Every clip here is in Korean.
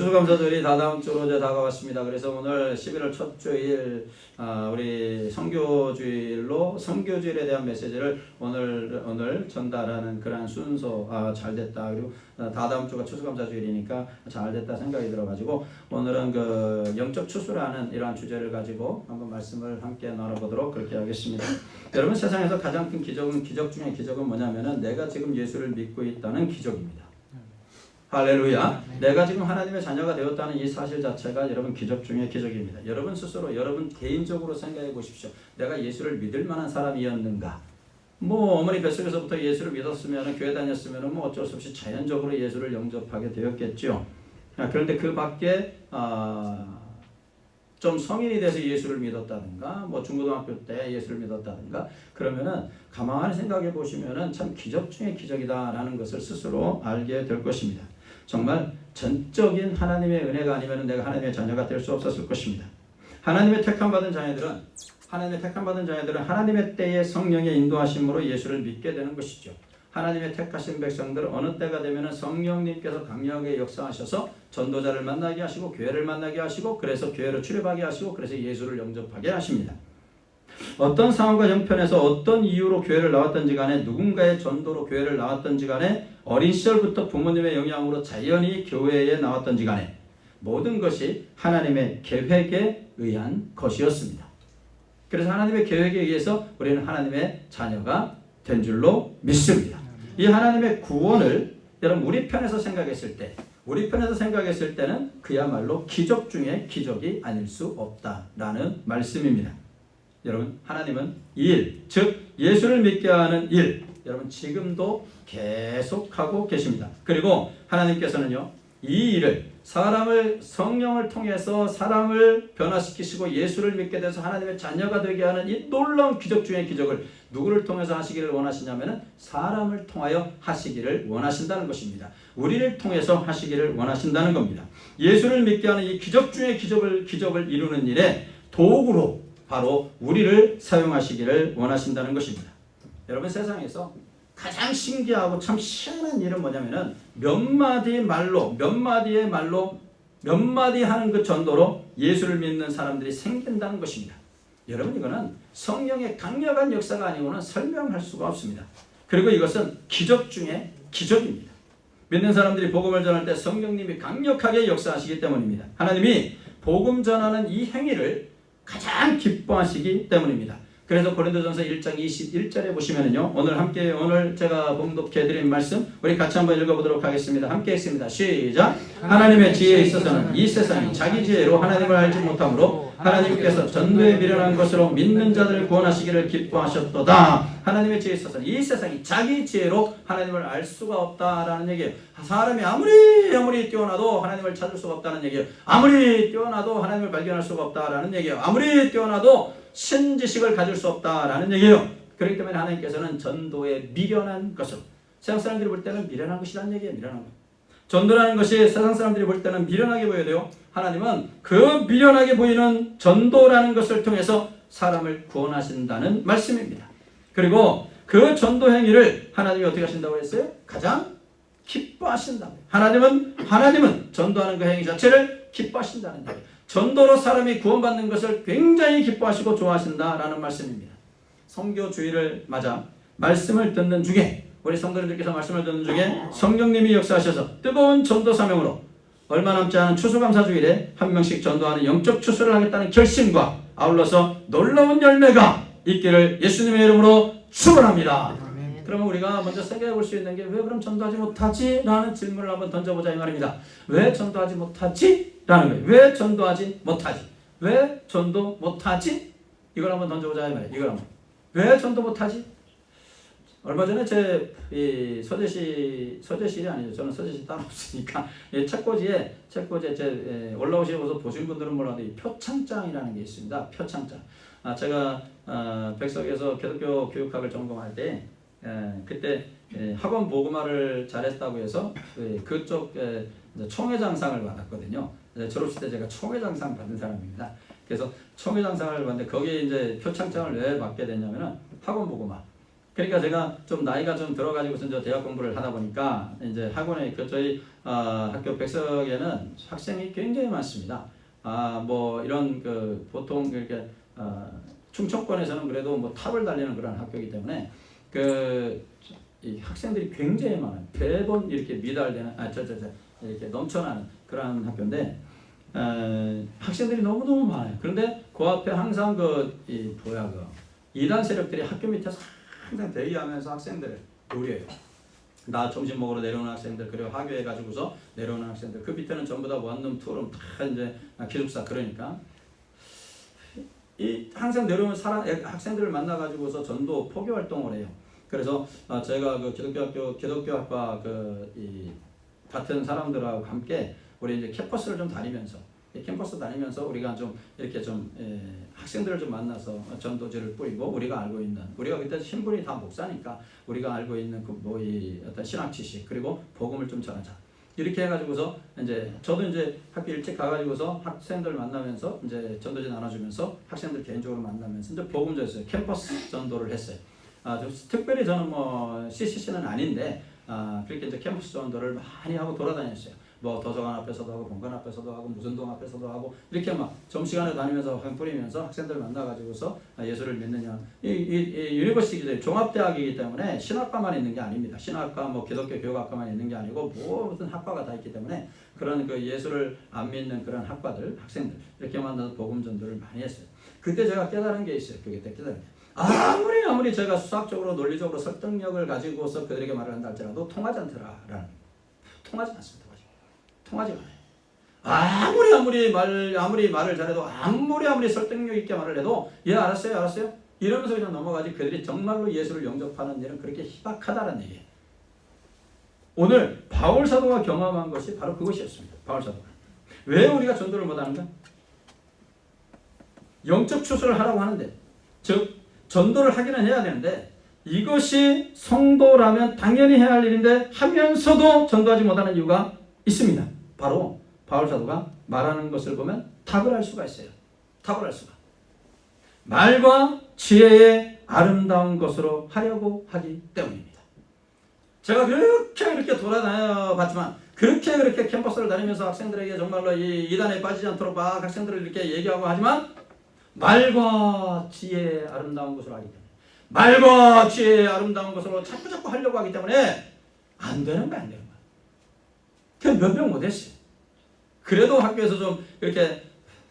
추수감사절이 다다음 주로 이제 다가왔습니다. 그래서 오늘 11월 첫 주일 우리 선교주일로 선교주일에 대한 메시지를 오늘 전달하는 그러한 순서 잘 됐다. 그리고 다다음 주가 추수감사주일이니까 잘 됐다 생각이 들어가지고 오늘은 그 영적 추수라는 이러한 주제를 가지고 한번 말씀을 함께 나눠보도록 그렇게 하겠습니다. 여러분, 세상에서 가장 큰 기적은, 기적 중에 기적은 뭐냐면은 내가 지금 예수를 믿고 있다는 기적입니다. 할렐루야. 내가 지금 하나님의 자녀가 되었다는 이 사실 자체가 여러분 기적 중에 기적입니다. 여러분 스스로, 여러분 개인적으로 생각해 보십시오. 내가 예수를 믿을 만한 사람이었는가? 뭐 어머니 뱃속에서부터 예수를 믿었으면, 교회 다녔으면 뭐 어쩔 수 없이 자연적으로 예수를 영접하게 되었겠죠. 그런데 그 밖에 좀 성인이 돼서 예수를 믿었다든가, 뭐 중고등학교 때 예수를 믿었다든가, 그러면은 가만히 생각해 보시면은 참 기적 중에 기적이다라는 것을 스스로 알게 될 것입니다. 정말 전적인 하나님의 은혜가 아니면 내가 하나님의 자녀가 될 수 없었을 것입니다. 하나님의 택함받은 자녀들은 하나님의 때에 성령의 인도하심으로 예수를 믿게 되는 것이죠. 하나님의 택하신 백성들 어느 때가 되면 성령님께서 강력하게 역사하셔서 전도자를 만나게 하시고 교회를 만나게 하시고 그래서 교회로 출입하게 하시고 그래서 예수를 영접하게 하십니다. 어떤 상황과 형편에서 어떤 이유로 교회를 나왔던지 간에, 누군가의 전도로 교회를 나왔던지 간에, 어린 시절부터 부모님의 영향으로 자연히 교회에 나왔던지 간에 모든 것이 하나님의 계획에 의한 것이었습니다. 그래서 하나님의 계획에 의해서 우리는 하나님의 자녀가 된 줄로 믿습니다. 이 하나님의 구원을 여러분 우리 편에서 생각했을 때는 그야말로 기적 중에 기적이 아닐 수 없다라는 말씀입니다. 여러분, 하나님은 이 일, 즉 예수를 믿게 하는 일, 여러분 지금도 계속하고 계십니다. 그리고 하나님께서는요, 이 일을 성령을 통해서 사람을 변화시키시고 예수를 믿게 돼서 하나님의 자녀가 되게 하는 이 놀라운 기적 중의 기적을 누구를 통해서 하시기를 원하시냐면은 사람을 통하여 하시기를 원하신다는 것입니다. 우리를 통해서 하시기를 원하신다는 겁니다. 예수를 믿게 하는 이 기적 중의 기적을 이루는 일에 도구로 바로 우리를 사용하시기를 원하신다는 것입니다. 여러분, 세상에서 가장 신기하고 참 희한한 일은 뭐냐면은 몇 마디 하는 그 전도로 예수를 믿는 사람들이 생긴다는 것입니다. 여러분, 이거는 성령의 강력한 역사가 아니고는 설명할 수가 없습니다. 그리고 이것은 기적 중에 기적입니다. 믿는 사람들이 복음을 전할 때 성령님이 강력하게 역사하시기 때문입니다. 하나님이 복음 전하는 이 행위를 가장 기뻐하시기 때문입니다. 그래서 고린도전서 1장 21절에 보시면은요, 오늘 제가 봉독해 드린 말씀 우리 같이 한번 읽어보도록 하겠습니다. 함께 읽습니다. 시작. 하나님의 지혜에 있어서는 이 세상이 자기 지혜로 하나님을 알지 못하므로 하나님께서 전도에 미련한 것으로 믿는 자들을 구원하시기를 기뻐하셨도다. 하나님의 지혜에 있어서는 이 세상이 자기 지혜로 하나님을 알 수가 없다라는 얘기예요. 사람이 아무리 뛰어나도 하나님을 찾을 수가 없다는 얘기예요. 아무리 뛰어나도 하나님을 발견할 수가 없다라는 얘기예요. 아무리 뛰어나도 신지식을 가질 수 없다라는 얘기예요. 그렇기 때문에 하나님께서는 전도에 미련한 것으로, 세상 사람들이 볼 때는 미련한 것이라는 얘기예요. 미련한 것. 전도라는 것이 세상 사람들이 볼 때는 미련하게 보여도요, 하나님은 그 미련하게 보이는 전도라는 것을 통해서 사람을 구원하신다는 말씀입니다. 그리고 그 전도 행위를 하나님이 어떻게 하신다고 했어요? 가장 기뻐하신다. 하나님은 전도하는 그 행위 자체를 기뻐하신다는 얘기예요. 전도로 사람이 구원받는 것을 굉장히 기뻐하시고 좋아하신다라는 말씀입니다. 선교주의를 맞아 말씀을 듣는 중에, 우리 성도님들께서 말씀을 듣는 중에 성령님이 역사하셔서 뜨거운 전도 사명으로 얼마 남지 않은 추수감사주일에 한 명씩 전도하는 영적 추수를 하겠다는 결심과 아울러서 놀라운 열매가 있기를 예수님의 이름으로 축원합니다. 그러면 우리가 먼저 생각해 볼 수 있는 게, 왜 그럼 전도하지 못하지? 라는 질문을 한번 던져보자 이 말입니다. 왜 전도하지 못하지? 라는 거예요. 왜 전도하지 못하지? 왜 전도 못하지? 이걸 한번 던져보자 이 말이에요. 왜 전도 못하지? 얼마 전에 제 서재실이 아니죠. 저는 서재실 따로 없으니까 책꽂이에 제 올라오셔서 보신 분들은 몰라도 이 표창장이라는 게 있습니다. 표창장. 제가 백석에서 기독교 교육학을 전공할 때 그때 학원 보그마를 잘했다고 해서 그쪽 총회장상을 받았거든요. 졸업식 때 제가 총회장상 받은 사람입니다. 그래서 총회장상을 받는데 거기에 이제 표창장을 왜 받게 됐냐면은 학원 보그마. 그러니까 제가 좀 나이가 좀 들어가지고 이제 대학 공부를 하다 보니까 이제 학원에 저희 학교 백석에는 학생이 굉장히 많습니다. 뭐 이런 그 보통 이렇게 충청권에서는 그래도 뭐 탑을 달리는 그런 학교이기 때문에 이 학생들이 굉장히 많아요. 매번 이렇게 미달되는 이렇게 넘쳐나는 그런 학교인데 학생들이 너무너무 많아요. 그런데 그 앞에 항상 이단 세력들이 학교 밑에서 항상 대기하면서 학생들을 노려요. 나 점심 먹으러 내려오는 학생들, 그리고 하교해 가지고서 내려오는 학생들, 그 밑에는 전부 다 원룸, 투룸 다 이제 기숙사. 그러니까 이 항상 내려오는 학생들을 만나 가지고서 전도 포교 활동을 해요. 그래서 제가 그 기독교학과 같은 사람들하고 함께 우리 이제 캠퍼스를 좀 다니면서 우리가 좀 이렇게 좀 학생들을 좀 만나서 전도제를 뿌리고 우리가 그때 신분이 다 목사니까 우리가 알고 있는 어떤 신학 지식 그리고 복음을 좀 전하자. 이렇게 해가지고서 이제 저도 이제 학교 일찍 가가지고서 학생들 만나면서 이제 전도제 나눠주면서 학생들 개인적으로 만나면서 이제 복음 전했어요. 캠퍼스 전도를 했어요. 특별히 저는 뭐 CCC는 아닌데 그렇게 이제 캠퍼스 전도를 많이 하고 돌아다녔어요. 뭐 도서관 앞에서도 하고 본관 앞에서도 하고 무슨 동 앞에서도 하고 이렇게 막 점심시간에 다니면서 뿌리면서 학생들 만나가지고서 예수를 믿느냐. 유니버시티기 종합대학이기 때문에 신학과만 있는 게 아닙니다. 신학과 뭐 기독교 교육학과만 있는 게 아니고 모든 학과가 다 있기 때문에 그런 예수를 안 믿는 그런 학과들 학생들 이렇게 만나서 복음 전도를 많이 했어요. 그때 제가 깨달은 게 있어요. 그때 깨달은 게 아무리 제가 수학적으로 논리적으로 설득력을 가지고서 그들에게 말을 한다 할지라도 통하지 않더라라는 통하지 않습니다. 통하지 않아요. 아무리 말을 잘해도 아무리 설득력 있게 말을 해도 알았어요 이러면서 그냥 넘어가지 그들이 정말로 예수를 영접하는 일은 그렇게 희박하다는 얘기예요. 오늘 바울 사도가 경험한 것이 바로 그것이었습니다. 바울 사도가 왜 우리가 전도를 못하는가? 영적 추수를 하라고 하는데 즉 전도를 하기는 해야 되는데 이것이 성도라면 당연히 해야 할 일인데 하면서도 전도하지 못하는 이유가 있습니다. 바로 바울 사도가 말하는 것을 보면 탁월할 수가 있어요. 탁월할 수가. 말과 지혜의 아름다운 것으로 하려고 하기 때문입니다. 제가 그렇게 돌아다녀 봤지만 그렇게 캠퍼스를 다니면서 학생들에게 정말로 이 이단에 빠지지 않도록 막 학생들을 이렇게 얘기하고 하지만 말과 지혜의 아름다운 것으로 하기 때문에 말과 지혜의 아름다운 것으로 자꾸 하려고 하기 때문에 안 되는 거야. 그냥 몇 명 못했어요. 그래도 학교에서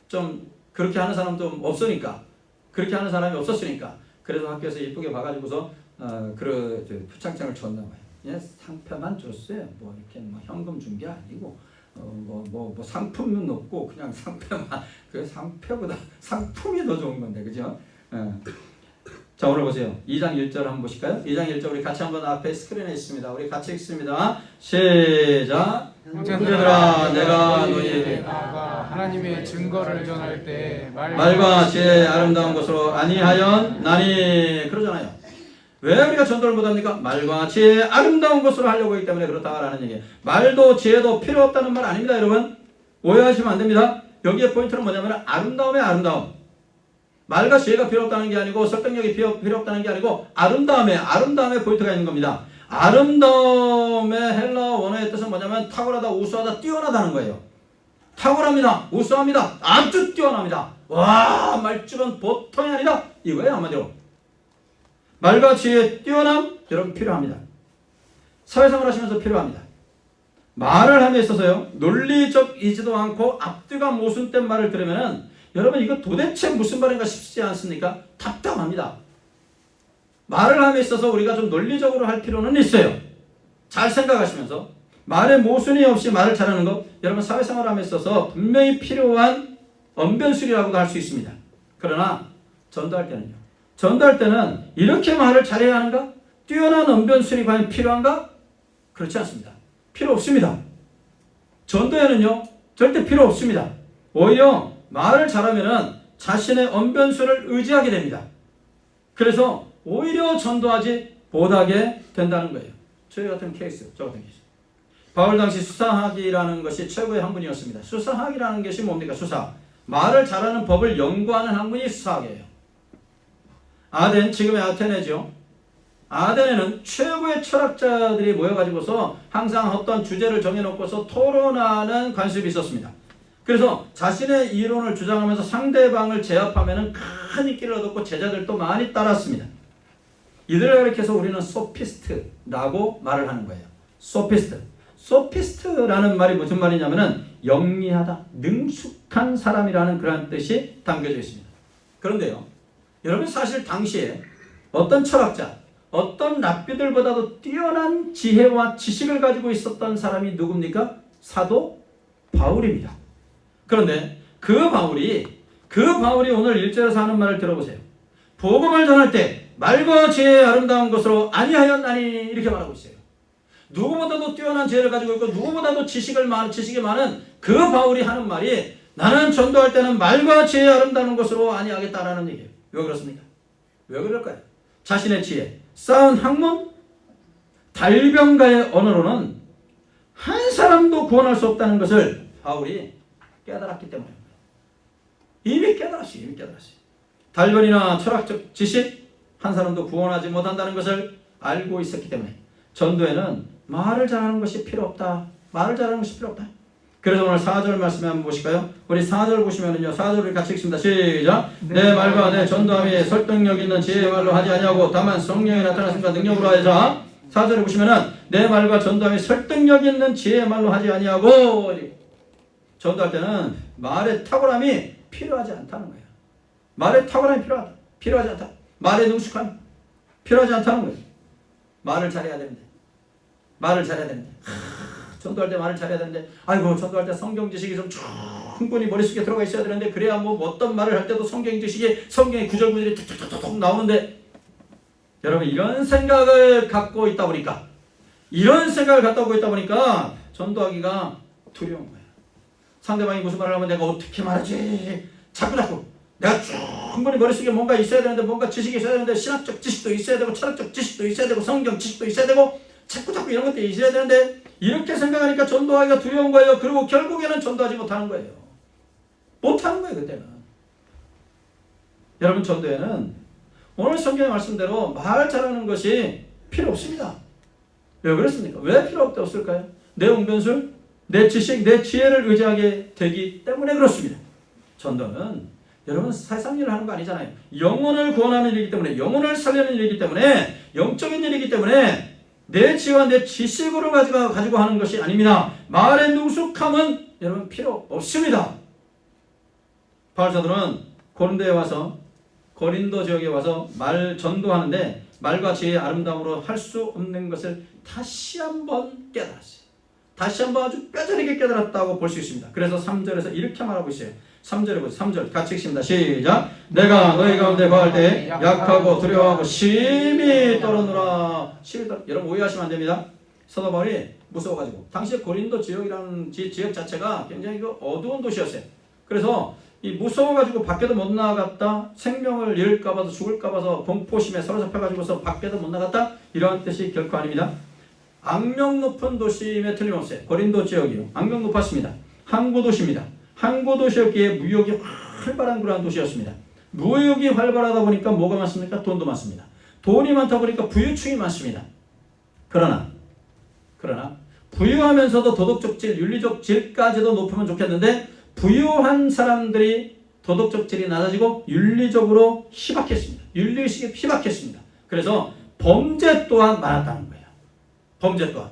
좀 그렇게 하는 사람도 없으니까 그렇게 하는 사람이 없었으니까 그래서 학교에서 예쁘게 봐가지고서 표창장을 줬나 봐요. 예, 상표만 줬어요. 뭐 이렇게 뭐 현금 준 게 아니고 뭐 상품은 없고 그냥 상표만. 그 상표보다 상품이 더 좋은 건데 그죠? 자 오늘 보세요. 2장 1절 한번 보실까요? 2장 1절 우리 같이 한번 앞에 스크린에 있습니다. 우리 같이 읽습니다. 시작. 형제들아 내가 너희에게 하나님의 증거를 전할 때 말과 지혜의 아름다운 것으로 아니하였나니 그러잖아요. 왜 우리가 전도를 못합니까? 말과 지혜의 아름다운 것으로 하려고 하기 때문에 그렇다라는 얘기예요. 말도 지혜도 필요 없다는 말 아닙니다. 여러분 오해하시면 안 됩니다. 여기에 포인트는 뭐냐면 아름다움의 아름다움. 말과 지혜가 필요 없다는 게 아니고 설득력이 필요 없다는 게 아니고 아름다움의 포인트가 있는 겁니다. 아름다움의 헬라어 원어의 뜻은 뭐냐면 탁월하다, 우수하다, 뛰어나다는 거예요. 탁월합니다. 우수합니다. 아주 뛰어납니다. 와 말주변 보통이 아니다. 이거예요 한마디로. 말과 지혜의 뛰어남 여러분 필요합니다. 사회생활 하시면서 필요합니다. 말을 함에 있어서요 논리적이지도 않고 앞뒤가 모순된 말을 들으면은 여러분 이거 도대체 무슨 말인가 싶지 않습니까? 답답합니다. 말을 함에 있어서 우리가 좀 논리적으로 할 필요는 있어요. 잘 생각하시면서 말에 모순이 없이 말을 잘하는 것 여러분 사회생활 함에 있어서 분명히 필요한 언변술이라고도 할 수 있습니다. 그러나 전도할 때는 이렇게 말을 잘해야 하는가? 뛰어난 언변술이 과연 필요한가? 그렇지 않습니다. 필요 없습니다. 전도에는요 절대 필요 없습니다. 오히려 말을 잘하면은 자신의 언변술을 의지하게 됩니다. 그래서 오히려 전도하지 못하게 된다는 거예요. 저 같은 케이스. 바울 당시 수사학이라는 것이 최고의 학문이었습니다. 수사학이라는 것이 뭡니까? 수사. 말을 잘하는 법을 연구하는 학문이 수사학이에요. 지금의 아테네죠. 아덴에는 최고의 철학자들이 모여가지고서 항상 어떤 주제를 정해놓고서 토론하는 관습이 있었습니다. 그래서 자신의 이론을 주장하면서 상대방을 제압하면 큰 인기를 얻었고 제자들도 많이 따랐습니다. 이들을 가리켜서 우리는 소피스트라고 말을 하는 거예요. 소피스트. 소피스트라는 말이 무슨 말이냐면은 영리하다, 능숙한 사람이라는 그런 뜻이 담겨져 있습니다. 그런데요, 여러분 사실 당시에 어떤 철학자, 어떤 랍비들보다도 뛰어난 지혜와 지식을 가지고 있었던 사람이 누굽니까? 사도 바울입니다. 그런데 그 바울이 오늘 1절에서 하는 말을 들어보세요. 복음을 전할 때 말과 지혜의 아름다운 것으로 아니하였나니 이렇게 말하고 있어요. 누구보다도 뛰어난 지혜를 가지고 있고 누구보다도 지식이 많은 그 바울이 하는 말이 나는 전도할 때는 말과 지혜의 아름다운 것으로 아니하겠다라는 얘기예요. 왜 그렇습니까? 왜 그럴까요? 자신의 지혜, 쌓은 학문, 달병가의 언어로는 한 사람도 구원할 수 없다는 것을 바울이 깨달았기 때문입니다. 이미 깨달았어요. 달변이나 철학적 지식 한 사람도 구원하지 못한다는 것을 알고 있었기 때문에 전도에는 말을 잘하는 것이 필요 없다. 그래서 오늘 4절 말씀에 한번 보실까요? 우리 4절 보시면은요. 4절을 같이 읽습니다. 시작. 내 말과 내 전도함이 설득력 있는 지혜의 말로 하지 아니하고 다만 성령이 나타나심과 능력으로 하여자. 4절에 보시면은 내 말과 전도함이 설득력 있는 지혜의 말로 하지 아니하고 전도할 때는 말의 탁월함이 필요하지 않다는 거예요. 말의 탁월함이 필요하지 않다. 말의 능숙함 필요하지 않다는 거예요. 말을 잘해야 되는데. 전도할 때 말을 잘해야 되는데 아이고 전도할 때 성경 지식이 좀 충분히 머릿속에 들어가 있어야 되는데 그래야 뭐 어떤 말을 할 때도 성경 지식이 성경의 구절구절이 툭툭툭툭 나오는데 여러분 이런 생각을 갖고 있다 보니까 전도하기가 두려운 거예요. 상대방이 무슨 말을 하면 내가 어떻게 말하지? 자꾸 내가 충분히 머릿속에 뭔가 있어야 되는데 뭔가 지식이 있어야 되는데 신학적 지식도 있어야 되고 철학적 지식도 있어야 되고 성경 지식도 있어야 되고 자꾸 이런 것들이 있어야 되는데 이렇게 생각하니까 전도하기가 두려운 거예요. 그리고 결국에는 전도하지 못하는 거예요. 그때는. 여러분 전도에는 오늘 성경의 말씀대로 말 잘하는 것이 필요 없습니다. 왜 그렇습니까? 왜 필요 없을까요? 내 웅변술, 내 지식, 내 지혜를 의지하게 되기 때문에 그렇습니다. 전도는 여러분 세상 일을 하는 거 아니잖아요. 영혼을 구원하는 일이기 때문에 영혼을 살리는 일이기 때문에 영적인 일이기 때문에 내 지혜와 내 지식으로 가지고 하는 것이 아닙니다. 말의 능숙함은 여러분 필요 없습니다. 바울 사도는 고린도 지역에 와서 말 전도하는데 말과 지혜의 아름다움으로 할 수 없는 것을 다시 한번 깨달았어요. 다시 한번 아주 뼈저리게 깨달았다고 볼 수 있습니다. 그래서 3절에서 이렇게 말하고 있어요. 3절에 보세요. 3절 같이 읽습니다. 시작. 내가 너희 가운데 거할 때 약하고 두려워하고 심히 떨었노라. 여러분 오해하시면 안 됩니다. 사도 바울이 무서워가지고 당시에 고린도 지역이라는 지역 자체가 굉장히 어두운 도시였어요. 그래서 이 무서워가지고 밖에도 못 나갔다, 생명을 잃을까봐도 죽을까봐서 공포심에 사로잡혀가지고서 밖에도 못 나갔다, 이러한 뜻이 결코 아닙니다. 악명 높은 도심에 틀림없어요. 고린도 지역이요. 악명 높았습니다. 항구 도시입니다. 항구 도시였기에 무역이 활발한 그러한 도시였습니다. 무역이 활발하다 보니까 뭐가 많습니까? 돈도 많습니다. 돈이 많다 보니까 부유층이 많습니다. 그러나 부유하면서도 도덕적 질, 윤리적 질까지도 높으면 좋겠는데 부유한 사람들이 도덕적 질이 낮아지고 윤리적으로 희박했습니다. 윤리의식이 희박했습니다. 그래서 범죄 또한 많았다는 거예요. 범죄 또한.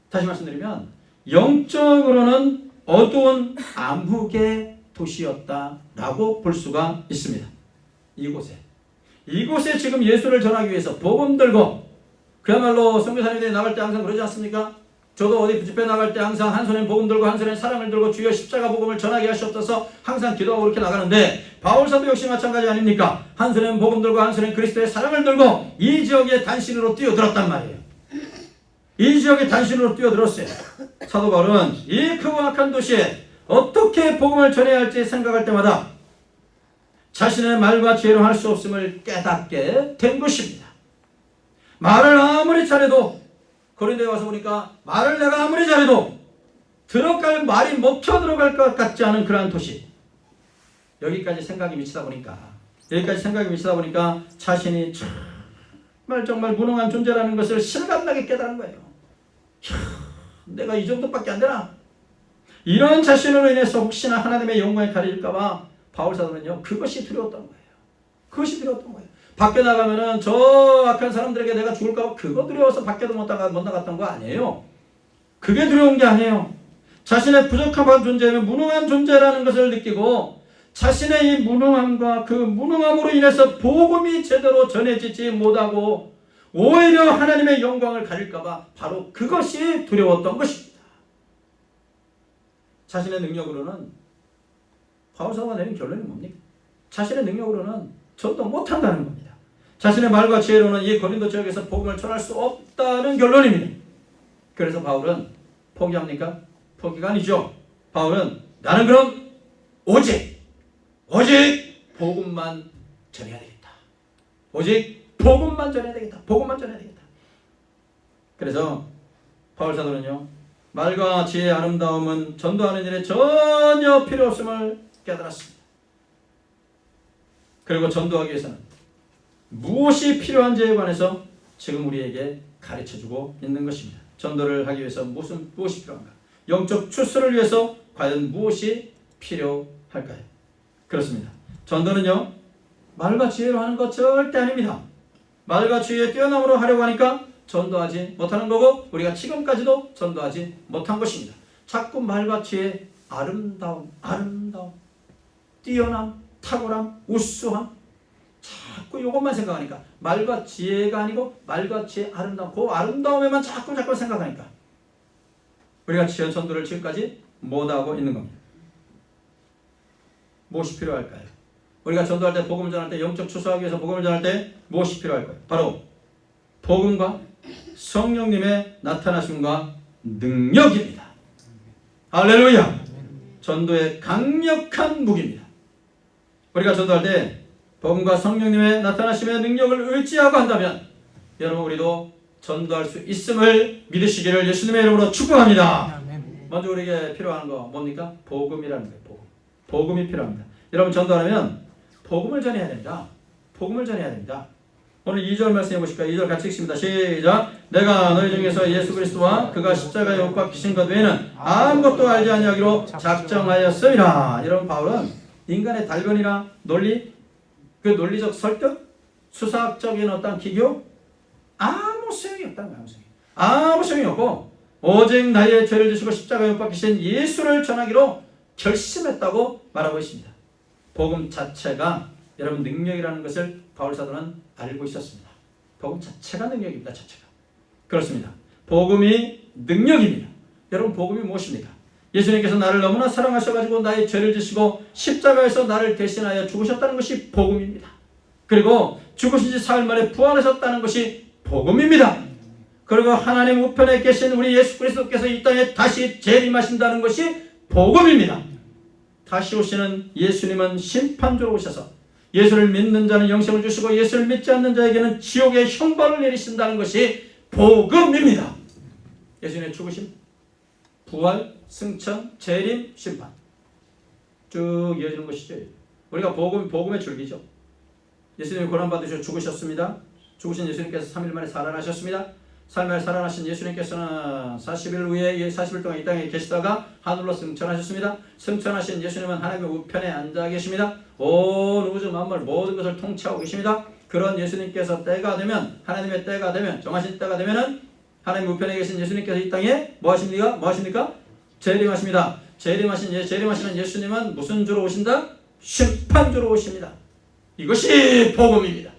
다시 말씀드리면 영적으로는 어두운 암흑의 도시였다라고 볼 수가 있습니다. 이곳에 지금 예수를 전하기 위해서 복음 들고 그야말로 선교사님들이 나갈 때 항상 그러지 않습니까? 저도 어디 집회 나갈 때 항상 한 손엔 복음 들고 한 손엔 사랑을 들고 주여 십자가 복음을 전하게 하시옵소서 항상 기도하고 그렇게 나가는데 바울사도 역시 마찬가지 아닙니까? 한 손엔 복음 들고 한 손엔 그리스도의 사랑을 들고 이 지역에 단신으로 뛰어들었단 말이에요. 이 지역에 단신으로 뛰어들었어요. 사도 바울은 이 크고 악한 도시에 어떻게 복음을 전해야 할지 생각할 때마다 자신의 말과 지혜로 할 수 없음을 깨닫게 된 것입니다. 말을 아무리 잘해도 고린도에 와서 보니까 말을 내가 아무리 잘해도 들어갈 말이 먹혀 들어갈 것 같지 않은 그러한 도시. 여기까지 생각이 미치다 보니까 자신이 정말 무능한 존재라는 것을 실감나게 깨달은 거예요. 이야, 내가 이 정도밖에 안 되나? 이런 자신으로 인해서 혹시나 하나님의 영광에 가릴까봐 바울 사도는요, 그것이 두려웠던 거예요. 그것이 두려웠던 거예요. 밖에 나가면은 저 악한 사람들에게 내가 죽을까봐 그거 두려워서 밖에도 못 나갔던 거 아니에요. 그게 두려운 게 아니에요. 자신의 부족한 존재는 무능한 존재라는 것을 느끼고 자신의 이 무능함과 그 무능함으로 인해서 복음이 제대로 전해지지 못하고 오히려 하나님의 영광을 가릴까봐 바로 그것이 두려웠던 것입니다. 자신의 능력으로는 바울 사도가 내린 결론이 뭡니까? 자신의 능력으로는 전도 못한다는 겁니다. 자신의 말과 지혜로는 이 고린도 지역에서 복음을 전할 수 없다는 결론입니다. 그래서 바울은 포기합니까? 포기가 아니죠. 바울은 나는 그럼 오직 복음만 전해야 되겠다. 오직 복음만 전해야 되겠다. 복음만 전해야 되겠다. 그래서 바울 사도는요, 말과 지혜의 아름다움은 전도하는 일에 전혀 필요 없음을 깨달았습니다. 그리고 전도하기 위해서는 무엇이 필요한지에 관해서 지금 우리에게 가르쳐주고 있는 것입니다. 전도를 하기 위해서 무엇이 필요한가? 영적 출세를 위해서 과연 무엇이 필요할까요? 그렇습니다. 전도는요, 말과 지혜로 하는 것 절대 아닙니다. 말과 지혜의 뛰어남으로 하려고 하니까 전도하지 못하는 거고 우리가 지금까지도 전도하지 못한 것입니다. 자꾸 말과 지혜의 아름다움, 뛰어남, 탁월함, 우수함, 자꾸 이것만 생각하니까 말과 지혜가 아니고 말과 지혜의 아름다움, 그 아름다움에만 자꾸 생각하니까 우리가 지혜 전도를 지금까지 못하고 있는 겁니다. 무엇이 필요할까요? 우리가 전도할 때, 복음을 전할 때, 영적 추수하기 위해서 복음을 전할 때 무엇이 필요할까요? 바로 복음과 성령님의 나타나심과 능력입니다. 할렐루야! 전도의 강력한 무기입니다. 우리가 전도할 때 복음과 성령님의 나타나심의 능력을 의지하고 한다면 여러분, 우리도 전도할 수 있음을 믿으시기를 예수님의 이름으로 축복합니다. 먼저 우리에게 필요한 거 뭡니까? 복음이라는 거예요. 복음이 필요합니다. 여러분, 전도하려면 복음을 전해야 됩니다. 복음을 전해야 됩니다. 오늘 2절 말씀해 보실까요? 2절 같이 읽습니다. 시작. 내가 너희 중에서 예수 그리스도와 그가 십자가에 못 박히신 것 외에는 아무것도 알지 아니하기로 작정하였음이라. 여러분, 바울은 인간의 달변이나 논리, 그 논리적 설득, 수사학적인 어떤 기교, 아무 소용이 없다는 거예요. 아무 소용이 없고 오직 나의 죄를 지시고 십자가에 못 박히신 예수를 전하기로 결심했다고 말하고 있습니다. 복음 자체가 여러분 능력이라는 것을 바울 사도는 알고 있었습니다. 복음 자체가 능력입니다. 자체가. 그렇습니다. 복음이 능력입니다. 여러분, 복음이 무엇입니까? 예수님께서 나를 너무나 사랑하셔가지고 나의 죄를 지시고 십자가에서 나를 대신하여 죽으셨다는 것이 복음입니다. 그리고 죽으신 지 사흘 만에 부활하셨다는 것이 복음입니다. 그리고 하나님 우편에 계신 우리 예수 그리스도께서 이 땅에 다시 재림하신다는 것이 복음입니다. 다시 오시는 예수님은 심판주로 오셔서 예수를 믿는 자는 영생을 주시고 예수를 믿지 않는 자에게는 지옥의 형벌을 내리신다는 것이 복음입니다. 예수님의 죽으심, 부활, 승천, 재림, 심판 쭉 이어지는 것이죠. 우리가 복음의 줄기죠. 예수님이 고난받으시고 죽으셨습니다. 죽으신 예수님께서 3일 만에 살아나셨습니다. 3일 만에 살아나신 예수님께서는 40일 후에 40일 동안 이 땅에 계시다가 하늘로 승천하셨습니다. 승천하신 예수님은 하나님의 우편에 앉아 계십니다. 온 우주 만물 모든 것을 통치하고 계십니다. 그런 예수님께서 때가 되면, 하나님의 때가 되면, 정하신 때가 되면은 하나님 우편에 계신 예수님께서 이 땅에 뭐 하십니까? 재림하십니다. 재림하시는 예수님은 무슨 주로 오신다? 심판주로 오십니다. 이것이 복음입니다.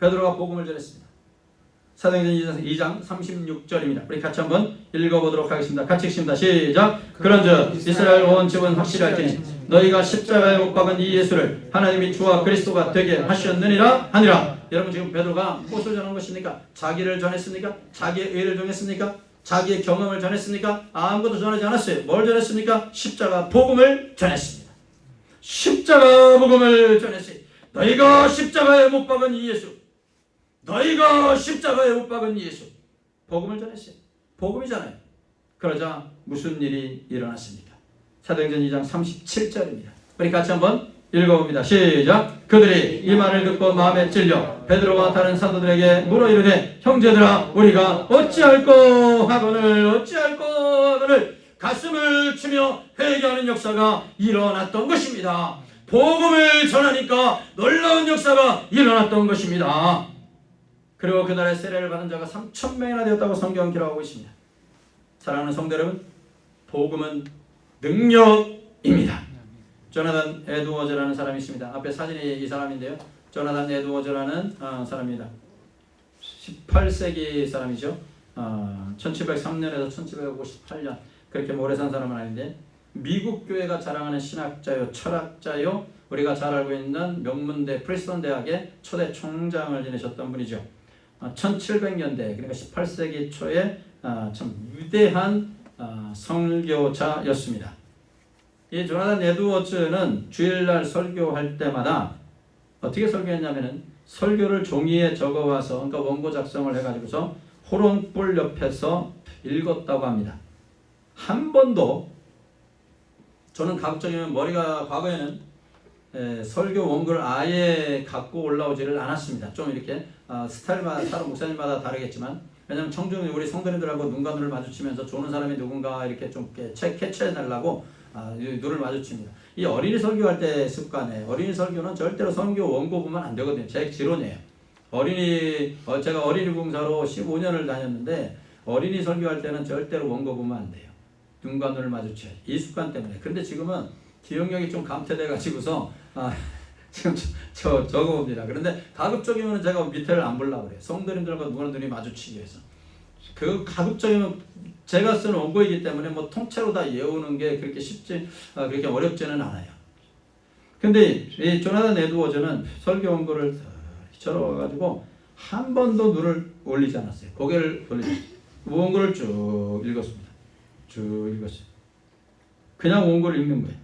베드로가 복음을 전했습니다. 사도행전 2장 36절입니다. 우리 같이 한번 읽어보도록 하겠습니다. 같이 읽습니다. 시작. 그런즉 이스라엘 온 집은 확실할지니 너희가 십자가에 못 박은 이 예수를 하나님이 주와 그리스도가 되게 하셨느니라 하니라. 여러분, 지금 베드로가 무엇을 전한 것입니까? 자기를 전했습니까? 자기의 의를 전했습니까? 자기의 경험을 전했습니까? 아무것도 전하지 않았어요. 뭘 전했습니까? 십자가 복음을 전했습니다. 십자가 복음을 전했어요. 너희가 십자가에 못 박은 이 예수, 너희가 십자가에 못 박은 예수, 복음을 전했어요. 복음이잖아요. 그러자 무슨 일이 일어났습니까? 사도행전 2장 37절입니다. 우리 같이 한번 읽어봅니다. 시작. 그들이 이 말을 듣고 마음에 찔려 베드로와 다른 사도들에게 물어 이르되 형제들아 우리가 어찌할꼬 하거늘 가슴을 치며 회개하는 역사가 일어났던 것입니다. 복음을 전하니까 놀라운 역사가 일어났던 것입니다. 그리고 그날에 세례를 받은 자가 3,000명이나 되었다고 성경은 기록하고 있습니다. 사랑하는 성도 여러분, 복음은 능력입니다. 조나단 에드워즈라는 사람이 있습니다. 앞에 사진이 이 사람인데요. 조나단 에드워즈라는 사람입니다. 18세기 사람이죠. 1703년에서 1758년 그렇게 오래 산 사람은 아닌데 미국 교회가 자랑하는 신학자요, 철학자요, 우리가 잘 알고 있는 명문대 프리스턴 대학의 초대 총장을 지내셨던 분이죠. 1700년대 그러니까 18세기 초에 참 위대한 설교자였습니다. 이 조나단 에드워즈는 주일날 설교할 때마다 어떻게 설교했냐면은 설교를 종이에 적어와서 그러니까 원고 작성을 해가지고서 호롱불 옆에서 읽었다고 합니다. 한 번도 저는 가급적이면 머리가 과거에는 설교 원고를 아예 갖고 올라오지를 않았습니다. 좀 이렇게 스타일마다 사람 목사님마다 다르겠지만 왜냐하면 청중이 우리 성도님들하고 눈과 눈을 마주치면서 좋은 사람이 누군가 이렇게 좀 캐치해내려고 눈을 마주칩니다. 이 어린이 설교할 때 습관에 어린이 설교는 절대로 설교 원고 보면 안 되거든요. 제 지론이에요. 제가 어린이 봉사로 15년을 다녔는데 어린이 설교할 때는 절대로 원고 보면 안 돼요. 눈과 눈을 마주쳐야지. 이 습관 때문에. 그런데 지금은 기억력이 좀 감퇴돼 가지고서 지금 적어봅니다. 그런데 가급적이면 제가 밑에를 안 보려고 그래요. 성도님들과 눈과 눈이 마주치기 위해서. 그 가급적이면 제가 쓴 원고이기 때문에 뭐 통째로 다 외우는 게 그렇게 그렇게 어렵지는 않아요. 근데 이 조나단 에드워즈는 설교 원고를 적어가지고 한 번도 눈을 올리지 않았어요. 고개를 돌리지 않았어요. 원고를 쭉 읽었습니다. 쭉 읽었어요. 그냥 원고를 읽는 거예요.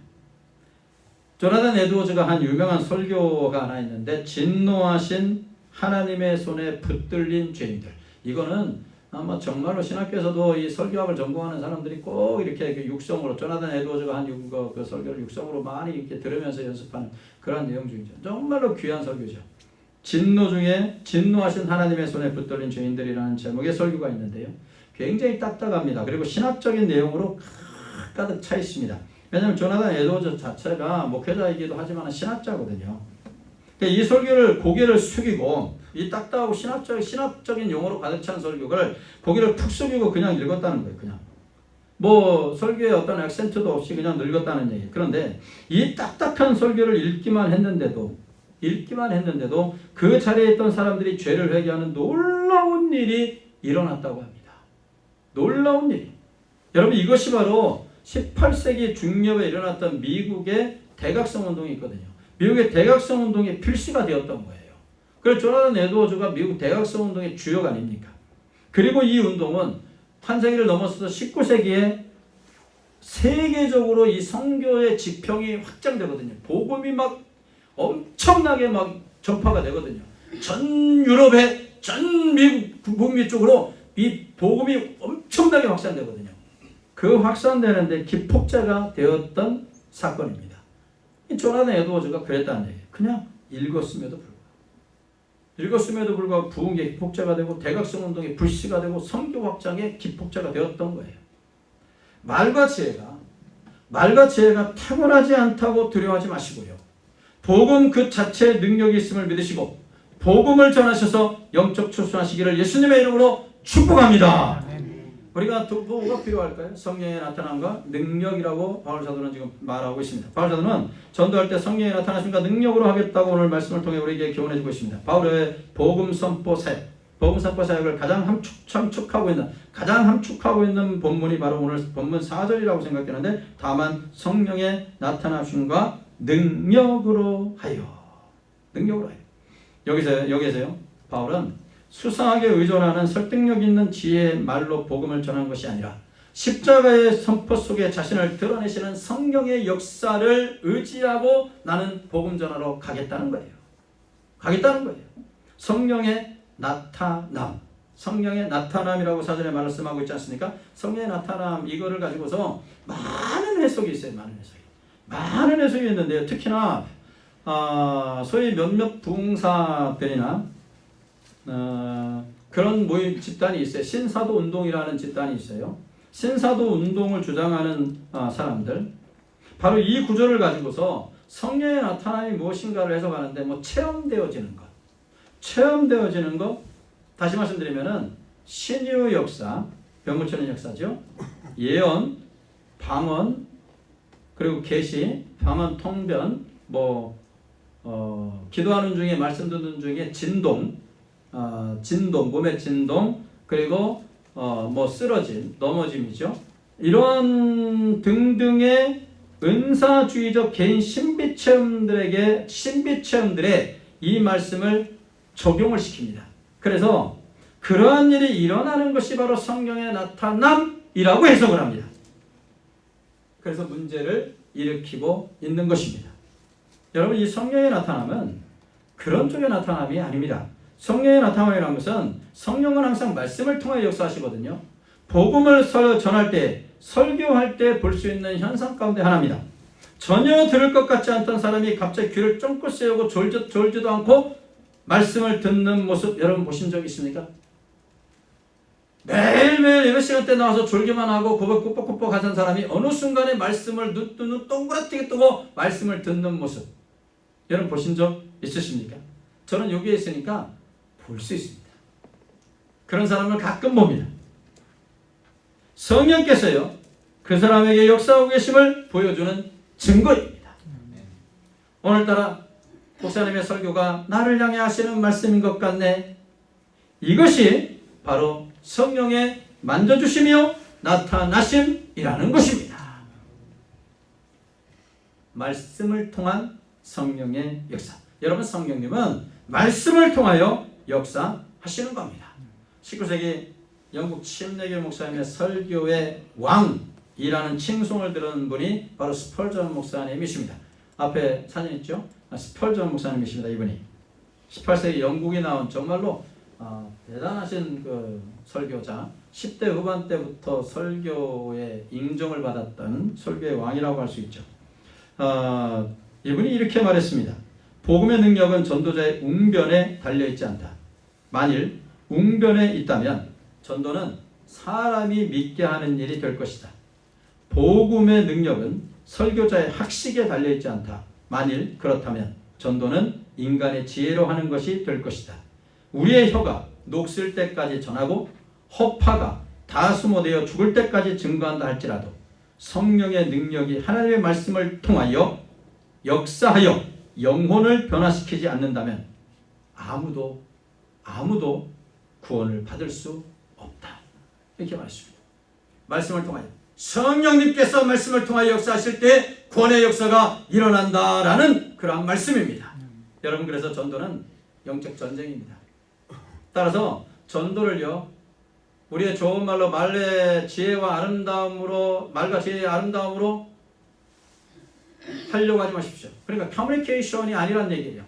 조나단 에드워즈가 한 유명한 설교가 하나 있는데 진노하신 하나님의 손에 붙들린 죄인들. 이거는 아마 정말로 신학교에서도 이 설교학을 전공하는 사람들이 꼭 이렇게 육성으로 조나단 에드워즈가 한 그 설교를 육성으로 많이 이렇게 들으면서 연습하는 그런 내용 중이죠. 정말로 귀한 설교죠. 진노 중에 진노하신 하나님의 손에 붙들린 죄인들이라는 제목의 설교가 있는데요. 굉장히 딱딱합니다. 그리고 신학적인 내용으로 가득 차 있습니다. 왜냐하면 조나단 에드워즈 자체가 목회자이기도 하지만 신학자거든요. 이 설교를 고개를 숙이고 이 딱딱하고 신학적인 용어로 가득 찬 설교를 고개를 푹 숙이고 그냥 읽었다는 거예요. 그냥 뭐 설교에 어떤 액센트도 없이 그냥 읽었다는 얘기예요. 그런데 이 딱딱한 설교를 읽기만 했는데도 그 자리에 있던 사람들이 죄를 회개하는 놀라운 일이 일어났다고 합니다. 놀라운 일. 여러분 이것이 바로 18세기 중엽에 일어났던 미국의 대각성 운동이 있거든요. 미국의 대각성 운동의 필수가 되었던 거예요. 그래서 조나단 에드워즈가 미국 대각성 운동의 주역 아닙니까? 그리고 이 운동은 한 세기를 넘어서서 19세기에 세계적으로 이 선교의 지평이 확장되거든요. 복음이 막 엄청나게 막 전파가 되거든요. 전 유럽에 전 미국 북미 쪽으로 이 복음이 엄청나게 확산되거든요. 그 확산되는데 기폭제가 되었던 사건입니다. 이 조나단 에드워즈가 그랬다는 얘기예요. 그냥 읽었음에도 불구하고 부흥의 기폭제가 되고 대각성 운동의 불씨가 되고 선교 확장의 기폭제가 되었던 거예요. 말과 지혜가 타고나지 않다고 두려워하지 마시고요. 복음 그 자체의 능력이 있음을 믿으시고 복음을 전하셔서 영적 출소하시기를 예수님의 이름으로 축복합니다. 우리가 뭐가 필요할까요? 성령의 나타남과 능력이라고 바울 사도는 지금 말하고 있습니다. 바울 사도는 전도할 때 성령의 나타나심과 능력으로 하겠다고 오늘 말씀을 통해 우리에게 교훈해주고 있습니다. 바울의 복음 선포 사역을 가장 함축하고 있는 본문이 바로 오늘 본문 4절이라고 생각되는데 다만 성령의 나타나심과 능력으로 하여. 여기서요. 바울은 수상하게 의존하는 설득력 있는 지혜의 말로 복음을 전한 것이 아니라 십자가의 선포 속에 자신을 드러내시는 성령의 역사를 의지하고 나는 복음 전하러 가겠다는 거예요. 성령의 나타남이라고 사전에 말씀하고 있지 않습니까? 성령의 나타남 이거를 가지고서 많은 해석이 있어요. 많은 해석이 있는데요. 특히나 소위 몇몇 부흥사들이나 그런 모임 집단이 있어요. 신사도 운동이라는 집단이 있어요. 신사도 운동을 주장하는 사람들, 바로 이 구조를 가지고서 성령의 나타남이 무엇인가를 해석하는데 체험되어지는 것, 다시 말씀드리면은 신유의 역사, 병고치는 역사죠. 예언, 방언, 그리고 계시, 방언, 통변, 기도하는 중에 말씀 듣는 중에 진동, 몸의 진동, 그리고 쓰러짐, 넘어짐이죠. 이런 등등의 은사주의적 개인 신비 체험들에 이 말씀을 적용을 시킵니다. 그래서 그러한 일이 일어나는 것이 바로 성령의 나타남이라고 해석을 합니다. 그래서 문제를 일으키고 있는 것입니다. 여러분, 이 성령의 나타남은 그런 쪽의 나타남이 아닙니다. 성령의 나타남이라는 것은 성령은 항상 말씀을 통해 역사하시거든요. 복음을 전할 때, 설교할 때 볼 수 있는 현상 가운데 하나입니다. 전혀 들을 것 같지 않던 사람이 갑자기 귀를 쫑긋 세우고 졸지도 않고 말씀을 듣는 모습 여러분 보신 적 있습니까? 매일매일 예배 시간 때 나와서 졸기만 하고 꾸벅꾸벅 하던 사람이 어느 순간에 말씀을 눈 동그랗게 뜨고 말씀을 듣는 모습 여러분 보신 적 있으십니까? 저는 여기에 있으니까 볼 수 있습니다. 그런 사람을 가끔 봅니다. 성령께서요 그 사람에게 역사하고 계심을 보여주는 증거입니다. 오늘따라 목사님의 설교가 나를 향해 하시는 말씀인 것 같네. 이것이 바로 성령의 만져주시며 나타나심이라는 것입니다. 말씀을 통한 성령의 역사. 여러분, 성령님은 말씀을 통하여 역사하시는 겁니다. 19세기 영국 침례교 목사님의 설교의 왕이라는 칭송을 들은 분이 바로 스펄전 목사님이십니다. 앞에 사진 있죠? 스펄전 목사님이십니다. 이분이 18세기 영국에 나온 정말로 대단하신 그 설교자, 10대 후반 때부터 설교에 인정을 받았던 설교의 왕이라고 할 수 있죠. 이분이 이렇게 말했습니다. 복음의 능력은 전도자의 웅변에 달려있지 않다. 만일 웅변에 있다면 전도는 사람이 믿게 하는 일이 될 것이다. 복음의 능력은 설교자의 학식에 달려있지 않다. 만일 그렇다면 전도는 인간의 지혜로 하는 것이 될 것이다. 우리의 혀가 녹슬 때까지 전하고 허파가 다 수모되어 죽을 때까지 증거한다 할지라도 성령의 능력이 하나님의 말씀을 통하여 역사하여 영혼을 변화시키지 않는다면 아무도 구원을 받을 수 없다. 이렇게 말했습니다. 말씀을 통하여 성령님께서 말씀을 통하여 역사하실 때 구원의 역사가 일어난다라는 그러한 말씀입니다. 여러분, 그래서 전도는 영적 전쟁입니다. 따라서 전도를요 우리의 좋은 말로 말과 지혜의 아름다움으로 하려고 하지 마십시오. 그러니까 커뮤니케이션이 아니란 얘기예요.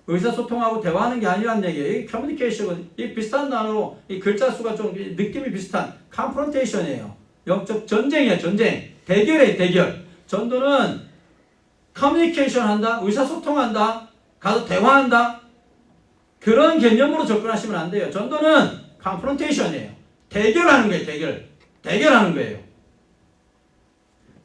의사소통하고 대화하는 게 아니란 얘기예요. 이 커뮤니케이션은 이 비슷한 단어로 이 글자 수가 좀 느낌이 비슷한 컨프런테이션이에요. 영적 전쟁이에요. 전쟁. 대결이에요. 대결. 전도는 커뮤니케이션 한다. 의사소통한다. 가서 대화한다. 그런 개념으로 접근하시면 안 돼요. 전도는 컨프런테이션이에요. 대결하는 거예요. 대결하는 거예요.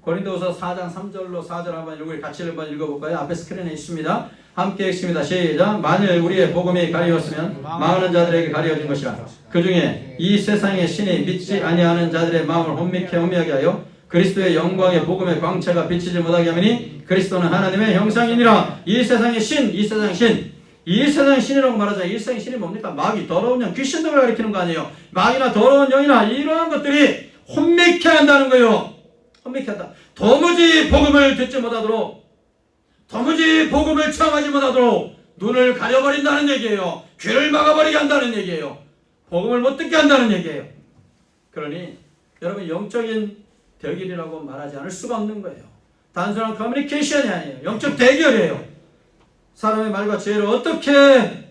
고린도후서 4장 3절로 4절 한번 같이 한번 읽어볼까요? 앞에 스크린에 있습니다. 함께 읽습니다. 시작. 만일 우리의 복음이 가리웠으면 망하는 자들에게 가리워진 것이라. 그 중에 이 세상의 신이 믿지 아니하는 자들의 마음을 혼미케 하여 그리스도의 영광의 복음의 광채가 비치지 못하게 하미니 그리스도는 하나님의 형상이니라. 이 세상의 신이라고 말하자. 이 세상의 신이 뭡니까? 마귀, 더러운 영, 귀신들을 가리키는 거 아니에요. 마귀나 더러운 영이나 이러한 것들이 혼미케 한다는 거예요. 혼미케 한다. 도무지 복음을 듣지 못하도록, 도무지 복음을 체험하지 못하도록 눈을 가려버린다는 얘기예요. 귀를 막아버리게 한다는 얘기예요. 복음을 못 듣게 한다는 얘기예요. 그러니 여러분, 영적인 대결이라고 말하지 않을 수가 없는 거예요. 단순한 커뮤니케이션이 아니에요. 영적 대결이에요. 사람의 말과 지혜로 어떻게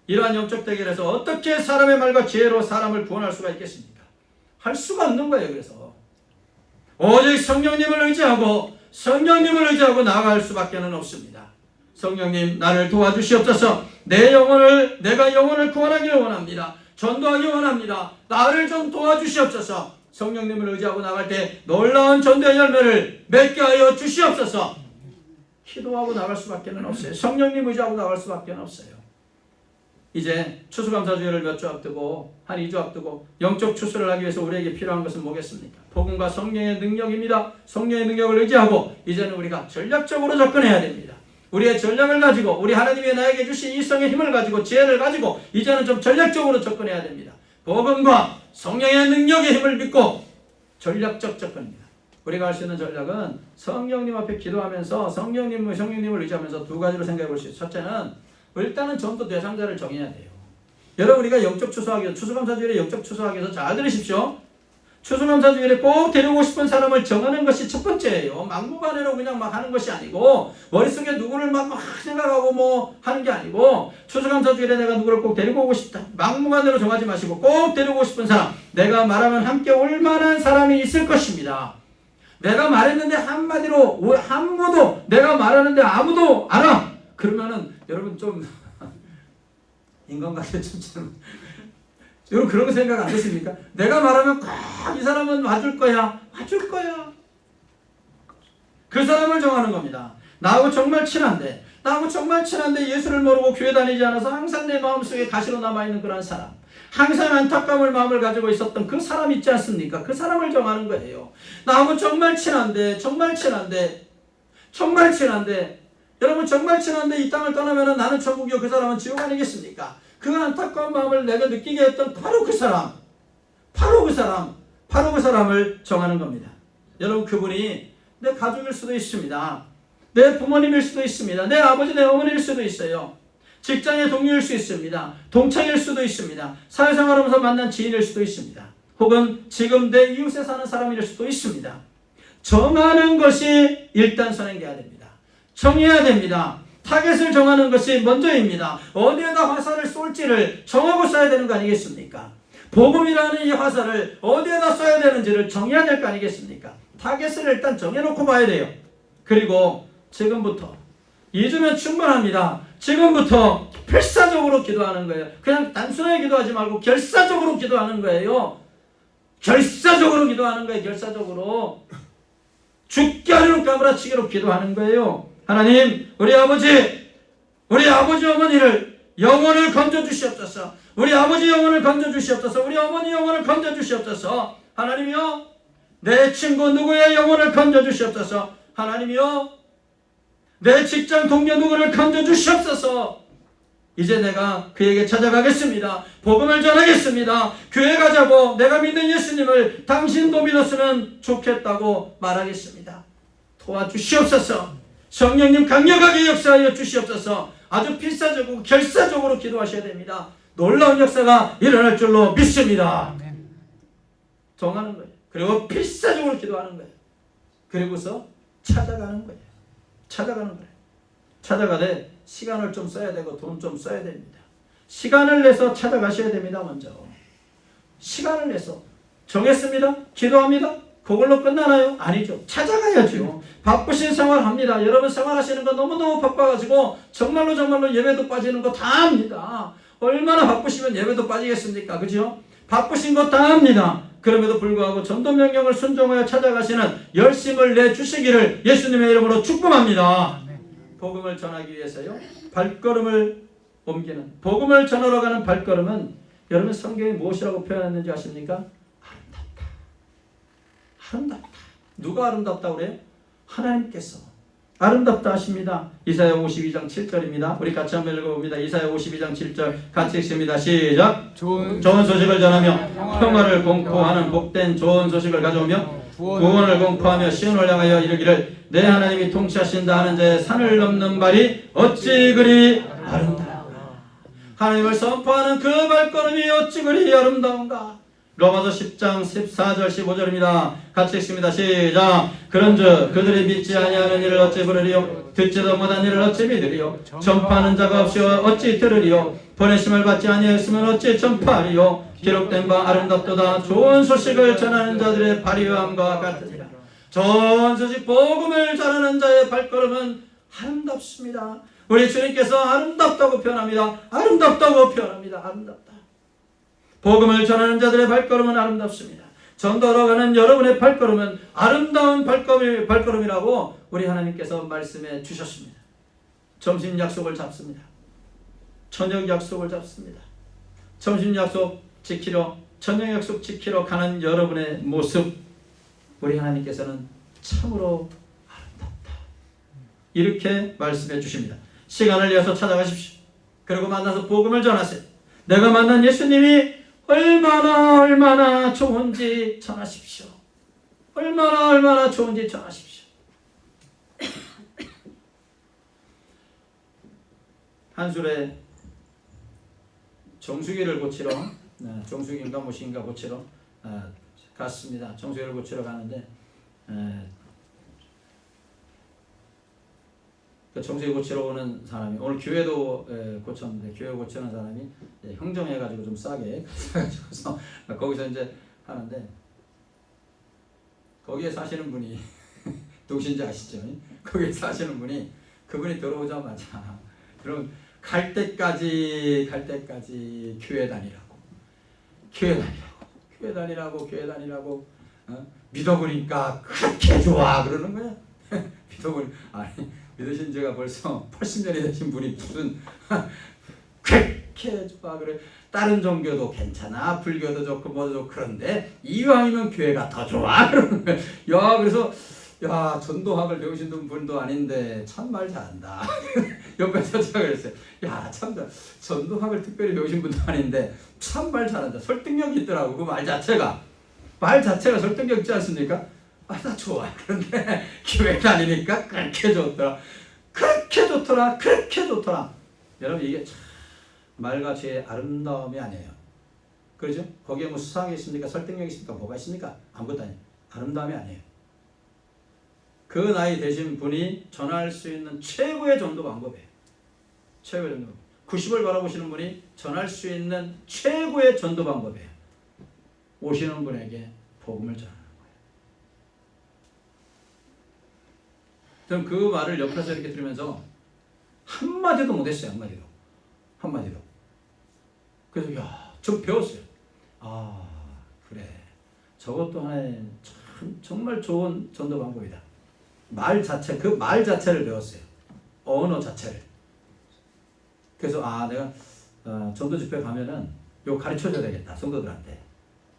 이러한 영적 대결에서 어떻게 사람의 말과 지혜로 사람을 구원할 수가 있겠습니까? 할 수가 없는 거예요. 그래서 오직 성령님을 의지하고 나아갈 수밖에 없습니다. 성령님 나를 도와주시옵소서. 내가 영혼을 구원하기를 원합니다. 전도하기 원합니다. 나를 좀 도와주시옵소서. 성령님을 의지하고 나갈 때 놀라운 전도의 열매를 맺게 하여 주시옵소서. 기도하고 나갈 수밖에 없어요. 성령님 의지하고 나갈 수밖에 없어요. 이제 추수감사주일을 몇 주 앞두고 한 2주 앞두고 영적 추수를 하기 위해서 우리에게 필요한 것은 뭐겠습니까? 복음과 성령의 능력입니다. 성령의 능력을 의지하고 이제는 우리가 전략적으로 접근해야 됩니다. 우리의 전략을 가지고 우리 하나님이 나에게 주신 이성의 힘을 가지고 지혜를 가지고 이제는 좀 전략적으로 접근해야 됩니다. 복음과 성령의 능력의 힘을 믿고 전략적 접근입니다. 우리가 할 수 있는 전략은 성령님 앞에 기도하면서 성령님을 의지하면서 두 가지로 생각해 볼 수 있어요. 첫째는 일단은 전도 대상자를 정해야 돼요. 여러분 우리가 영적 추수하기 위해서 추수감사주일에 영적 추수하기 위해서 잘 들으십시오. 추수감사주일에 꼭 데리고 싶은 사람을 정하는 것이 첫 번째예요. 막무가내로 그냥 막 하는 것이 아니고 머릿속에 누구를 막 생각하고 뭐 하는 게 아니고 추수감사주일에 내가 누구를 꼭 데리고 오고 싶다. 막무가내로 정하지 마시고 꼭 데리고 오고 싶은 사람, 내가 말하면 함께 올 만한 사람이 있을 것입니다. 내가 말했는데 한마디로 아무도 내가 말하는데 아무도 안 와. 그러면은 여러분 좀 인간관계 좀 여러분 그런 거 생각 안 드십니까? 내가 말하면 꼭 이 사람은 와줄 거야. 와줄 거야. 그 사람을 정하는 겁니다. 나하고 정말 친한데 예수를 모르고 교회 다니지 않아서 항상 내 마음속에 가시로 남아있는 그런 사람, 항상 안타까움을 마음을 가지고 있었던 그 사람 있지 않습니까? 그 사람을 정하는 거예요. 나하고 정말 친한데 여러분 정말 친한데 이 땅을 떠나면 나는 천국이요 그 사람은 지옥 아니겠습니까? 그 안타까운 마음을 내가 느끼게 했던 바로 그 사람을 정하는 겁니다. 여러분 그분이 내 가족일 수도 있습니다. 내 부모님일 수도 있습니다. 내 아버지 내 어머니일 수도 있어요. 직장의 동료일 수 있습니다. 동창일 수도 있습니다. 사회생활하면서 만난 지인일 수도 있습니다. 혹은 지금 내 이웃에 사는 사람일 수도 있습니다. 정하는 것이 일단 선행돼야 됩니다. 정해야 됩니다. 타겟을 정하는 것이 먼저입니다. 어디에다 화살을 쏠지를 정하고 쏴야 되는 거 아니겠습니까? 복음이라는 이 화살을 어디에다 쏴야 되는지를 정해야 될 거 아니겠습니까? 타겟을 일단 정해놓고 봐야 돼요. 그리고 지금부터 2주면 충분합니다. 지금부터 필사적으로 기도하는 거예요. 그냥 단순하게 기도하지 말고 결사적으로 기도하는 거예요. 결사적으로 죽게 하려는 까무라치기로 기도하는 거예요. 하나님, 우리 아버지 어머니를 영혼을 건져주시옵소서. 우리 아버지 영혼을 건져주시옵소서. 우리 어머니 영혼을 건져주시옵소서. 하나님이여, 내 친구 누구의 영혼을 건져주시옵소서. 하나님이여, 내 직장 동료 누구를 건져주시옵소서. 이제 내가 그에게 찾아가겠습니다. 복음을 전하겠습니다. 교회 가자고 내가 믿는 예수님을 당신도 믿었으면 좋겠다고 말하겠습니다. 도와주시옵소서. 성령님 강력하게 역사하여 주시옵소서. 아주 필사적으로 결사적으로 기도하셔야 됩니다. 놀라운 역사가 일어날 줄로 믿습니다. 정하는 거예요. 그리고 필사적으로 기도하는 거예요. 그리고서 찾아가는 거예요. 찾아가되 시간을 좀 써야 되고 돈 좀 써야 됩니다. 시간을 내서 찾아가셔야 됩니다. 먼저 시간을 내서 정했습니다. 기도합니다. 그걸로 끝나나요? 아니죠. 찾아가야죠. 바쁘신 생활합니다. 여러분 생활하시는 거 너무너무 바빠가지고 정말로 예배도 빠지는 거 다 합니다. 얼마나 바쁘시면 예배도 빠지겠습니까? 그죠? 바쁘신 거 다 합니다. 그럼에도 불구하고 전도 명령을 순종하여 찾아가시는 열심을 내주시기를 예수님의 이름으로 축복합니다. 복음을 전하기 위해서요. 발걸음을 옮기는, 복음을 전하러 가는 발걸음은 여러분 성경에 무엇이라고 표현했는지 아십니까? 아름답다. 누가 아름답다고 그래요? 하나님께서 아름답다 하십니다. 이사야 52장 7절입니다. 우리 같이 한번 읽어봅니다. 이사야 52장 7절 같이 읽습니다. 시작. 좋은 소식을 전하며 평화를 공포하는 복된 좋은 소식을 가져오며 구원을 공포하며 시온을 향하여 이르기를 내 하나님이 통치하신다 하는 자의 산을 넘는 발이 어찌 그리 아름다운가. 하나님을 선포하는 그 발걸음이 어찌 그리 아름다운가. 로마서 10장 14절 15절입니다. 같이 읽습니다. 시작. 그런즉 그들이 믿지 아니하는 일을 어찌 부르리요 듣지도 못한 일을 어찌 믿으리요 전파하는 자가 없이 어찌 들으리요 보내심을 받지 아니하였으면 어찌 전파하리요 기록된 바 아름답도다 좋은 소식을 전하는 자들의 발휘함과 같으니라. 좋은 소식 복음을 전하는 자의 발걸음은 아름답습니다. 우리 주님께서 아름답다고 표현합니다. 아름답다고 표현합니다. 아름답다. 복음을 전하는 자들의 발걸음은 아름답습니다. 전도하러 가는 여러분의 발걸음은 아름다운 발걸음이라고 우리 하나님께서 말씀해 주셨습니다. 점심 약속을 잡습니다. 저녁 약속을 잡습니다. 점심 약속 지키러, 저녁 약속 지키러 가는 여러분의 모습, 우리 하나님께서는 참으로 아름답다. 이렇게 말씀해 주십니다. 시간을 내어서 찾아가십시오. 그리고 만나서 복음을 전하세요. 내가 만난 예수님이 얼마나 좋은지 전하십시오. 얼마나 좋은지 전하십시오. 한술에 정수기를 고치러, 정수기인가 무엇인가 고치러 갔습니다. 정수기를 고치러 가는데 그 정수기 고치러 오는 사람이, 오늘 교회도 고쳤는데 교회 고치는 사람이 흥정해가지고 좀 싸게 그래서 거기서 이제 하는데, 거기에 사시는 분이 누구신지 아시죠? 거기에 사시는 분이, 그분이 들어오자마자 그럼 갈 때까지 교회 다니라고 믿어보니까 그렇게 좋아 그러는 거야. 믿어보니, 아니 믿으신 지가 벌써 80년이 되신 분이 무슨 그렇게 좋아 그래. 다른 종교도 괜찮아, 불교도 좋고 뭐도 좋고, 그런데 이왕이면 교회가 더 좋아 그러는 거야. 야, 그래서 야, 전도학을 배우신 분도 아닌데 참 말 잘한다. 옆에서 제가 그랬어요. 야, 참 전도학을 특별히 배우신 분도 아닌데 참 말 잘한다. 설득력이 있더라고. 그 말 자체가 설득력 있지 않습니까? 아, 나 좋아. 그런데 교회 다니니까 그렇게 좋더라. 여러분, 이게 참 말같이 아름다움이 아니에요. 그렇죠? 거기에 뭐 수상이 있습니까? 설득력이 있습니까? 뭐가 있습니까? 아무것도 아니에요. 아름다움이 아니에요. 그 나이 되신 분이 전할 수 있는 최고의 전도 방법이에요. 최고의 전도 방법. 90을 바라보시는 분이 전할 수 있는 최고의 전도 방법이에요. 오시는 분에게 복음을 전하는 거예요. 저는 그 말을 옆에서 이렇게 들으면서 한마디도 못했어요. 한마디도. 그래서 좀 배웠어요. 아, 그래. 저것도 하나의 정말 좋은 전도 방법이다. 그 말 자체를 배웠어요. 언어 자체를. 그래서 내가 전도 집회 가면은 요거 가르쳐줘야 되겠다. 성도들한테.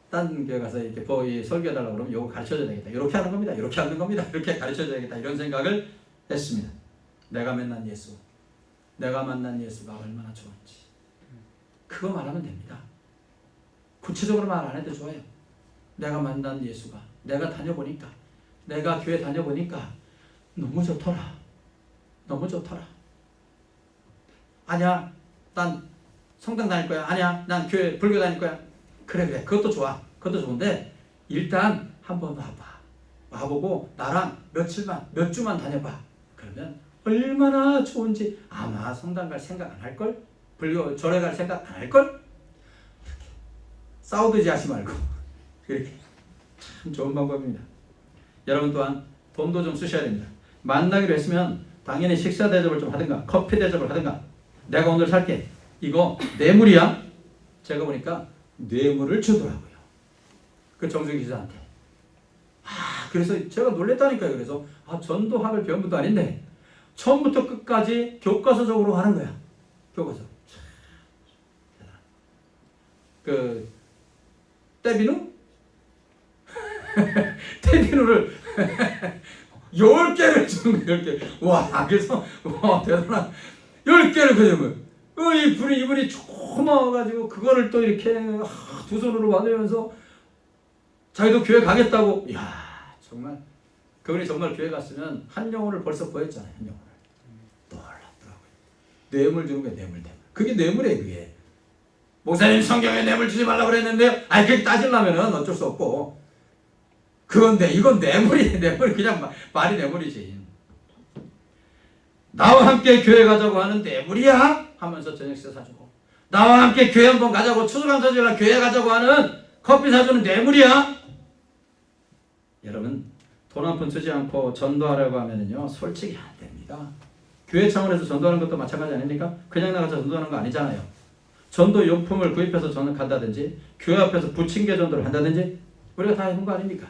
딴 교회 가서 이렇게 설교해달라고 그러면 요거 가르쳐줘야 되겠다. 이렇게 하는 겁니다. 이렇게 하는 겁니다. 이렇게 가르쳐줘야 되겠다. 이런 생각을 했습니다. 내가 만난 예수가 얼마나 좋은지. 그거 말하면 됩니다. 구체적으로 말 안 해도 좋아요. 내가 만난 예수가, 내가 다녀보니까, 내가 교회 다녀보니까 너무 좋더라. 아니야, 난 성당 다닐 거야. 아니야, 난 교회 불교 다닐 거야. 그래, 그것도 좋아. 그것도 좋은데 일단 한번 와보고 나랑 몇 주만 다녀봐. 그러면 얼마나 좋은지. 아마 성당 갈 생각 안 할걸? 불교 절에 갈 생각 안 할걸? 싸우듯이 하지 말고 그렇게. 참 좋은 방법입니다. 여러분 또한 돈도 좀 쓰셔야 됩니다. 만나기로 했으면 당연히 식사 대접을 좀 하든가 커피 대접을 하든가. 내가 오늘 살게. 이거 뇌물이야? 제가 보니까 뇌물을 주더라고요. 그 정수기 기사한테. 그래서 제가 놀랬다니까요. 그래서 전도학을 배운 분도 아닌데 처음부터 끝까지 교과서적으로 하는 거야. 교과서. 그 떼비누? 떼비누를 10개를 주는 거예요. 10개. 와, 그래서 대단한 10개를 그냥 이분이 조그마워가지고 그거를 또 이렇게 두 손으로 받으면서 자기도 교회 가겠다고. 이야, 정말 그분이 정말 교회 갔으면 한 영혼을 벌써 구했잖아요. 한 영혼을. 놀랍더라고요. 뇌물 주는 거예요. 뇌물. 그게 뇌물이에요. 그게. 목사님 성경에 뇌물 주지 말라고 그랬는데요. 그렇게 따지려면 어쩔 수 없고. 그건데 이건 뇌물이 그냥 말이 뇌물이지. 나와 함께 교회 가자고 하는 뇌물이야? 하면서 저녁 식사 사주고, 나와 함께 교회 한번 가자고, 추수감 사주려고 교회 가자고 하는 커피 사주는 뇌물이야? 여러분, 돈 한 푼 쓰지 않고 전도하려고 하면은요, 솔직히 안 됩니다. 교회 차원에서 전도하는 것도 마찬가지 아닙니까? 그냥 나가서 전도하는 거 아니잖아요. 전도 용품을 구입해서 간다든지 교회 앞에서 부침개 전도를 한다든지 우리가 다 해본 거 아닙니까?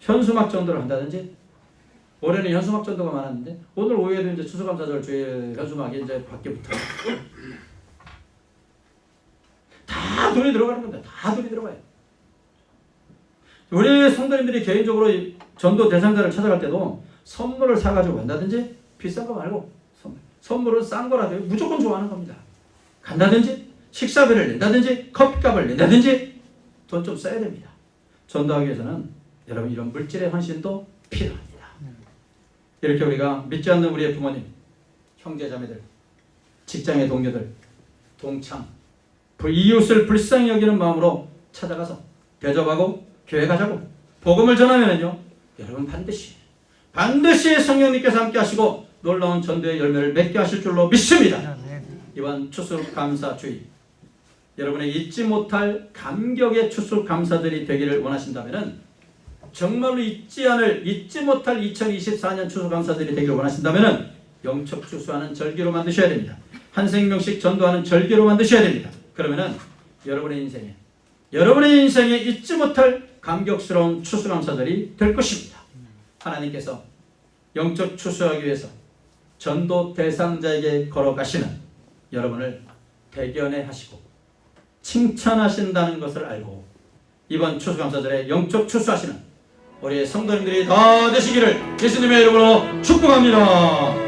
현수막 전도를 한다든지 올해는 현수막 전도가 많았는데 오늘 오후에도 이제 추수감사절 주일 현수막이 이제 밖에 붙어요. 다 돈이 들어가는 겁니다. 다 돈이 들어가요. 우리 성도님들이 개인적으로 전도 대상자를 찾아갈 때도 선물을 사가지고 간다든지 비싼 거 말고 선물은 싼 거라도 무조건 좋아하는 겁니다. 간다든지 식사비를 낸다든지 커피값을 낸다든지 돈 좀 써야 됩니다. 전도하기 위해서는 여러분 이런 물질의 헌신도 필요합니다. 이렇게 우리가 믿지 않는 우리의 부모님, 형제자매들, 직장의 동료들, 동창, 이웃을 불쌍히 여기는 마음으로 찾아가서 대접하고 교회 가자고 복음을 전하면은요 여러분 반드시 성령님께서 함께 하시고 놀라운 전도의 열매를 맺게 하실 줄로 믿습니다. 이번 추수감사주의 여러분의 잊지 못할 감격의 추수감사들이 되기를 원하신다면은 정말로 잊지 못할 2024년 추수감사들이 되기를 원하신다면은 영적 추수하는 절기로 만드셔야 됩니다. 한 생명씩 전도하는 절기로 만드셔야 됩니다. 그러면은 여러분의 인생에 잊지 못할 감격스러운 추수감사들이 될 것입니다. 하나님께서 영적 추수하기 위해서 전도 대상자에게 걸어가시는 여러분을 대견해 하시고 칭찬하신다는 것을 알고 이번 추수감사절에 영적 추수하시는 우리 성도님들이 다 되시기를 예수님의 이름으로 축복합니다.